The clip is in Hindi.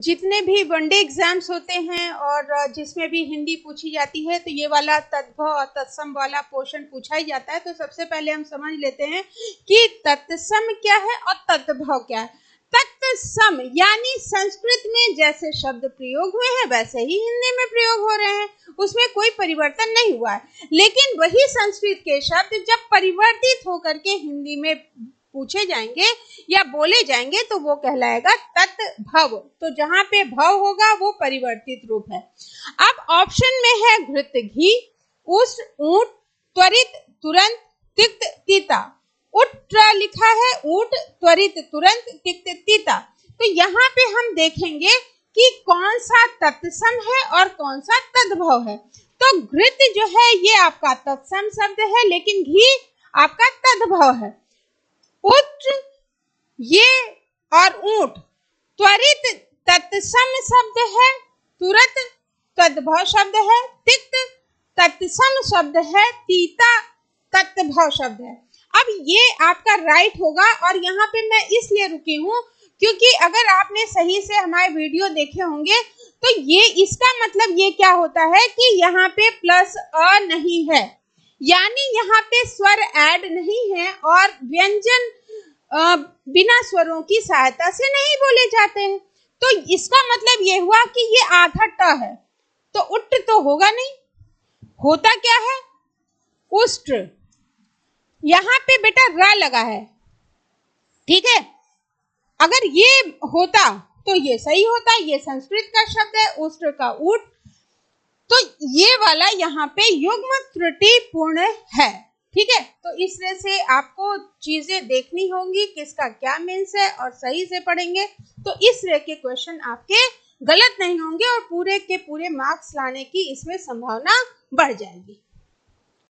जितने भी वनडे एग्जाम्स होते हैं और जिसमें भी हिंदी पूछी जाती है तो ये वाला तत्भ और तत्सम वाला पोर्शन पूछा ही जाता है। तो सबसे पहले हम समझ लेते हैं कि तत्सम क्या है और तत्भव क्या है। तत्सम यानी संस्कृत में जैसे शब्द प्रयोग हुए हैं वैसे ही हिंदी में प्रयोग हो रहे हैं, उसमें कोई परिवर्तन नहीं हुआ है। लेकिन वही संस्कृत के शब्द जब परिवर्तित होकर के हिंदी में पूछे जाएंगे या बोले जाएंगे तो वो कहलाएगा तत्भव। तो जहां पे भव होगा वो परिवर्तित रूप है। अब ऑप्शन में है घृत घी, उष्ण ऊंट, त्वरित तुरंत, तिक्त तीता। उठ लिखा है ऊंट, त्वरित तुरंत, तिक्त तीता। तो यहाँ पे हम देखेंगे कि कौन सा तत्सम है और कौन सा तद्भव है। तो घृत जो है ये आपका तत्सम शब्द है, लेकिन घी आपका तद्भव है। उठ ये और ऊंट त्वरित तत्सम शब्द है, तुरंत तद्भव शब्द है, तिक्त तत्सम शब्द है, तीता तत्भव शब्द है। अब ये आपका राइट होगा। और यहाँ पे मैं इसलिए रुकी हूँ क्योंकि अगर आपने सही से हमारे वीडियो देखे होंगे तो ये इसका मतलब ये क्या होता है कि यहाँ पे प्लस अ नहीं है, यानी यहाँ पे स्वर ऐड नहीं है और व्यंजन बिना स्वरों की सहायता से नहीं बोले जाते हैं। तो इसका मतलब ये हुआ कि ये आधा ट है, तो उट्ट तो होगा नहीं, होता क्या है उष्ट। यहाँ पे बेटा र लगा है, ठीक है। अगर ये होता तो ये सही होता, ये संस्कृत का शब्द है, उष्ट का उट। तो ये वाला यहाँ पे युग्म त्रुटि पूर्ण है, ठीक है। तो इस तरह से आपको चीजें देखनी होंगी किसका क्या मीन्स है और सही से पढ़ेंगे तो इस तरह के क्वेश्चन आपके गलत नहीं होंगे और पूरे के पूरे मार्क्स लाने की इसमें संभावना बढ़ जाएगी।